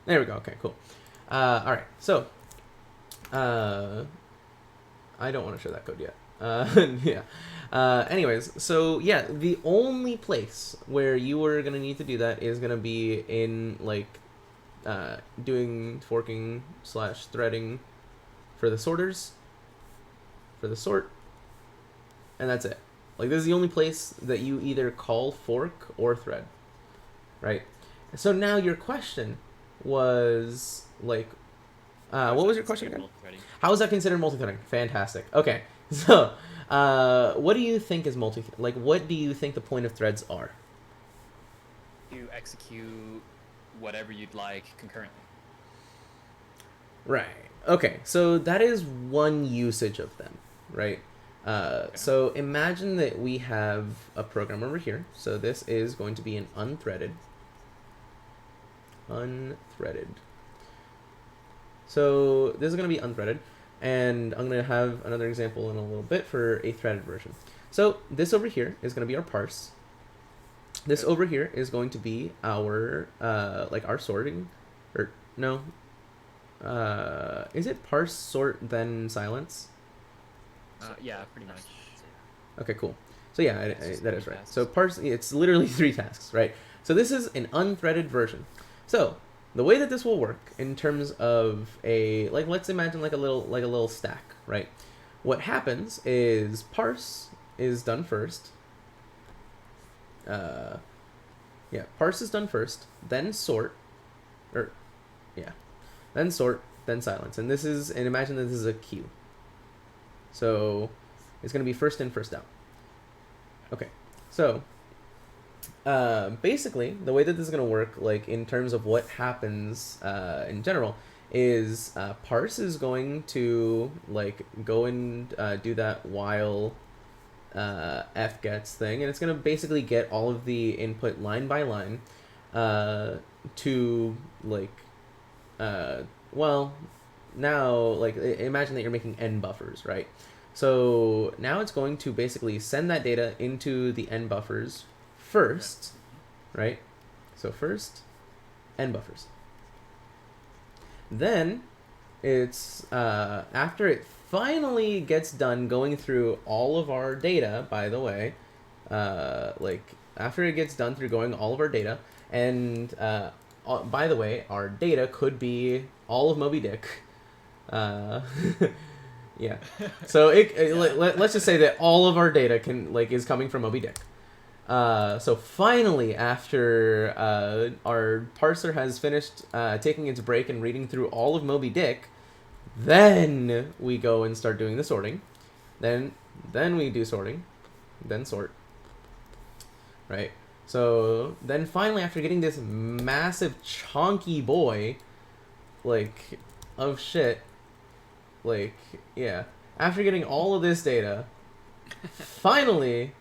There we go. Okay, cool. All right. So, I don't want to show that code yet. Yeah. Anyways, so yeah, the only place where you are gonna need to do that is gonna be in like doing forking slash threading for the sorters, for the sort, and that's it. Like this is the only place that you either call fork or thread, right? So now your question was like, what was your question again? Multi-threading. How is that considered multi-threading? Fantastic. Okay, so what do you think is like? What do you think the point of threads are? You execute whatever you'd like concurrently. Right. Okay, so that is one usage of them, right? Okay. So imagine that we have a program over here. So this is going to be an unthreaded. So this is going to be unthreaded, and I'm going to have another example in a little bit for a threaded version. So this over here is going to be our parse. This Okay. over here is going to be our like our sorting, or no, is it parse, sort, then silence? Yeah, pretty much. Okay, cool. So yeah, It's just that three is right. So tasks. parse, it's literally 3 tasks, right? So this is an unthreaded version. So the way that this will work in terms of a like, let's imagine like a little stack, right? What happens is parse is done first. Uh, yeah, parse is done first, then sort, or yeah, then sort, then silence, and imagine that this is a queue. So it's gonna be first in, first out. Okay, so basically, the way that this is going to work, like in terms of what happens in general, is parse is going to like go and do that while f gets thing, and it's going to basically get all of the input line by line to like uh, well now like imagine that you're making n buffers, right? So now it's going to basically send that data into the n buffers Okay. first, right? So first, n buffers. Then it's after it finally gets done going through all of our data. By the way, like after it gets done through going all of our data, and by the way, our data could be all of Moby Dick. Uh, yeah. So Yeah. let's just say that all of our data can like is coming from Moby Dick. So finally, after our parser has finished taking its break and reading through all of Moby Dick, then we go and start doing the sorting. Then then we do sorting, then sort, right? So then finally, after getting this massive chunky boy, like of shit, like yeah, after getting all of this data, finally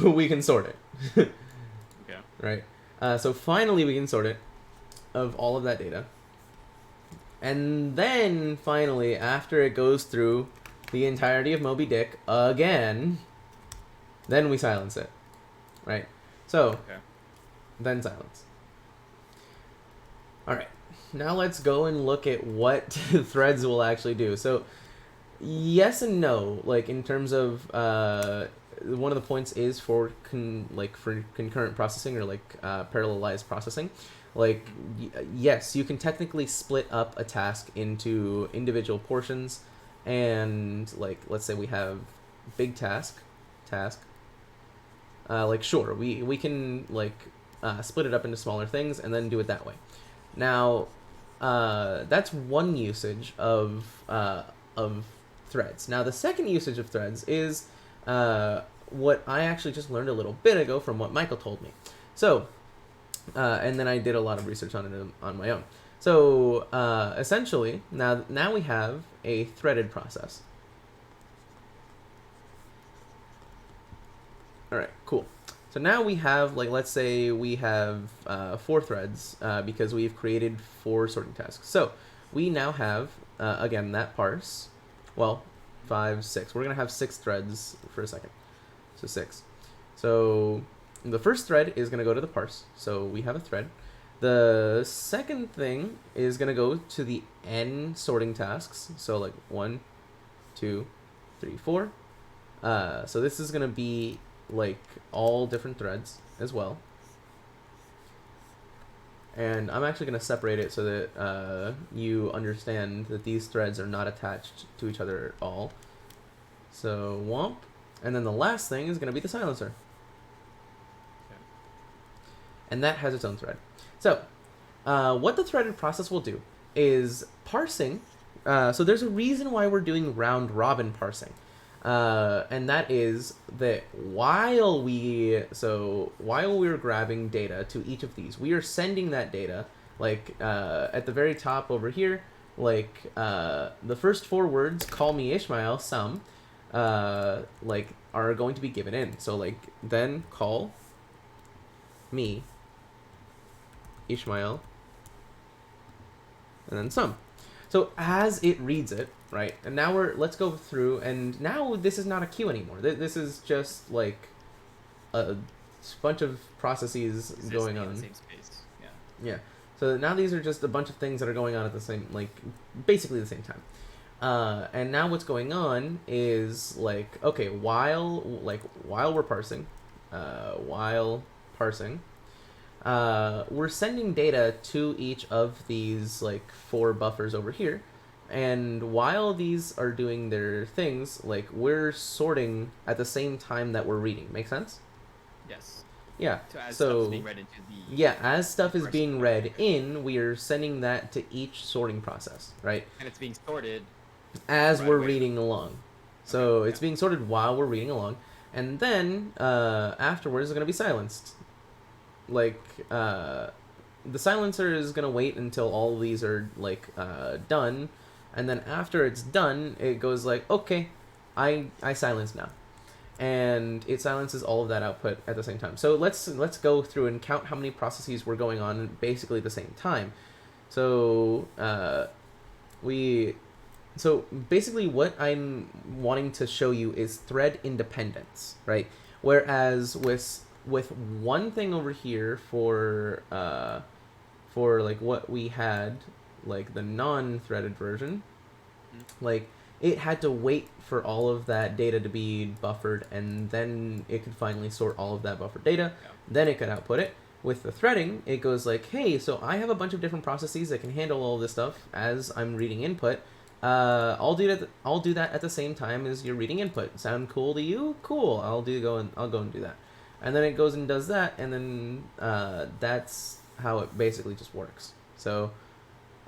we can sort it. Okay. Right? So finally, we can sort it of all of that data. And then finally, after it goes through the entirety of Moby Dick again, then we silence it. Right? So, Okay. then silence. Alright. Now let's go and look at what threads will actually do. So, yes and no. Like, in terms of one of the points is for for concurrent processing or like parallelized processing. Like Mm-hmm. yes, you can technically split up a task into individual portions, and like let's say we have big task. Like sure, we can like split it up into smaller things and then do it that way. Now, that's one usage of threads. Now, the second usage of threads is what I actually just learned a little bit ago from what Michael told me. So, and then I did a lot of research on it on my own. So, essentially, now we have a threaded process. All right, cool. So now we have, like, let's say we have 4 threads because we've created 4 sorting tasks. So we now have, again, that parse. Well, 5, 6. We're going to have 6 threads for a second. So 6. So the first thread is going to go to the parse. So we have a thread. The second thing is going to go to the n sorting tasks. So like 1, 2, 3, 4. So this is going to be like all different threads as well. And I'm actually going to separate it so that you understand that these threads are not attached to each other at all. So womp. And then the last thing is going to be the silencer. Okay. And that has its own thread. So what the threaded process will do is parsing. So there's a reason why we're doing round robin parsing. And that is that while we're grabbing data to each of these, we are sending that data, like at the very top over here, like the first 4 words, call me Ishmael, some, like are going to be given in. So like then call me Ishmael, and then some. So as it reads it, right, and now let's go through, and now this is not a queue anymore. This is just like a bunch of processes going Existing in on. the same space. Yeah. Yeah. So now these are just a bunch of things that are going on at the same, like basically the same time. And now what's going on is like, okay, while we're parsing, we're sending data to each of these like 4 buffers over here, and while these are doing their things, like we're sorting at the same time that we're reading. Make sense? Yes. Yeah. So as So stuff's being read into the yeah, as stuff is first being one. read in, we are sending that to each sorting process, right? and it's being sorted. As Right we're away. reading along. So Okay, it's yeah. being sorted while we're reading along, and then afterwards it's going to be silenced. Like the silencer is going to wait until all of these are like done, and then after it's done, it goes like, okay, I silence now, and it silences all of that output at the same time. So let's go through and count how many processes were going on basically at the same time. So so basically what I'm wanting to show you is thread independence, right? Whereas with one thing over here for like what we had, like the non-threaded version, like it had to wait for all of that data to be buffered, and then it could finally sort all of that buffered data. Yeah. Then it could output it. With the threading, it goes like, hey, so I have a bunch of different processes that can handle all this stuff as I'm reading input. I'll do that at the same time as you're reading input. Sound cool to you? Cool. I'll go and do that. And then it goes and does that, and then that's how it basically just works. So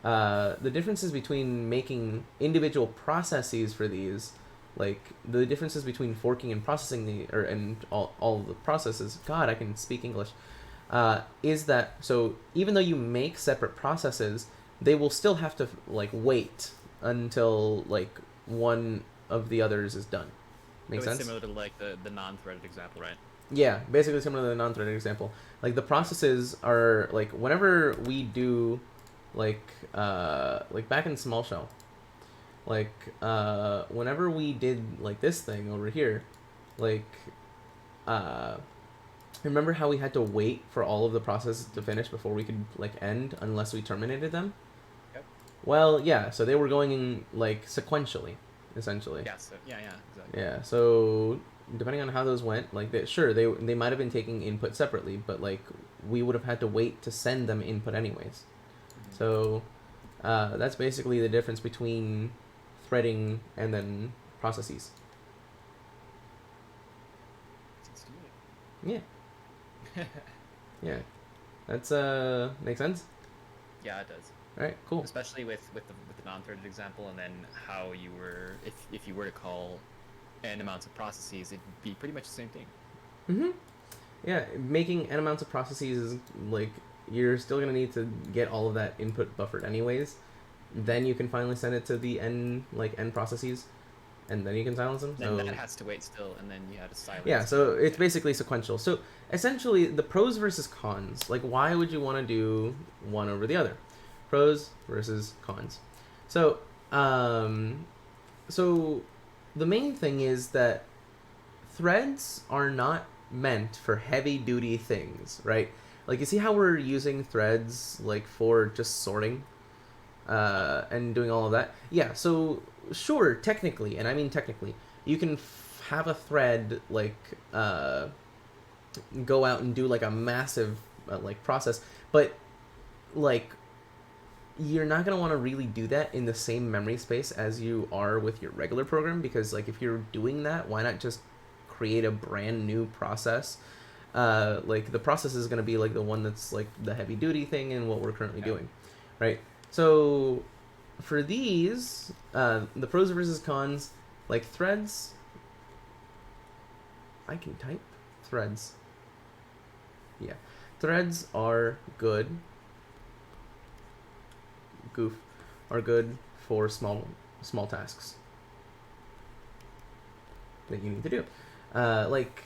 the differences between making individual processes for these, like the differences between forking and processing and all the processes. God, I can speak English. Is that so? Even though you make separate processes, they will still have to like wait until like one of the others is done. Make So sense? it's similar to like the non-threaded example, right? Yeah, basically similar to the non-threaded example. Like the processes are like whenever we do like back in small shell, like whenever we did like this thing over here, like remember how we had to wait for all of the processes to finish before we could like end unless we terminated them? Yep. Well, yeah, so they were going in like sequentially, essentially. Yeah. So yeah, exactly. Yeah, so depending on how those went, like they might have been taking input separately, but like we would have had to wait to send them input anyways. Mhm. So that's basically the difference between threading and then processes. Let's do Yeah, it. yeah. That's make sense? Yeah, it does. All right, cool. Especially with the non-threaded example, and then how you were if you were to call n amounts of processes, it'd be pretty much the same thing. Mm-hmm. Yeah, making n amounts of processes is like you're still gonna need to get all of that input buffered anyways. Then you can finally send it to the n processes, and then you can silence them. Then So that has to wait still, and then you have to silence. yeah, so it's basically sequential. So essentially, the pros versus cons. Like, why would you want to do one over the other? Pros versus cons. So, so the main thing is that threads are not meant for heavy duty things, right? like you see how we're using threads like for just sorting and doing all of that. Yeah, so sure, technically, and I mean technically, you can have a thread like go out and do like a massive like process, but like you're not going to want to really do that in the same memory space as you are with your regular program, because like if you're doing that, why not just create a brand new process? Like the process is going to be like the one that's like the heavy duty thing and what we're currently doing, right? So for these, the pros versus cons, like threads, I can type threads. Yeah, threads are good. Goof, are good for small tasks that you need to do. Like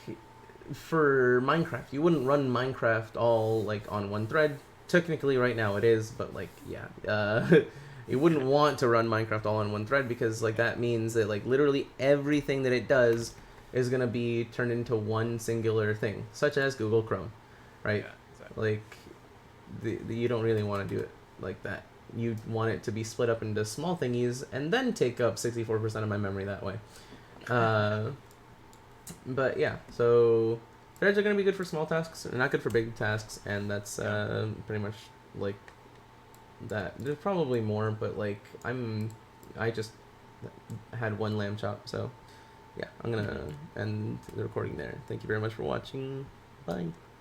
for Minecraft, you wouldn't run Minecraft all like on one thread. Technically, right now it is, but like yeah, you wouldn't want to run Minecraft all on one thread, because like that means that like literally everything that it does is gonna be turned into one singular thing, such as Google Chrome, right? Yeah, exactly. Like you don't really want to do it like that. You want it to be split up into small thingies and then take up 64% of my memory that way. But yeah, so threads are going to be good for small tasks. They're not good for big tasks, and that's pretty much like that. There's probably more, but like I just had one lamb chop, so yeah, I'm gonna end the recording there. Thank you very much for watching. Bye.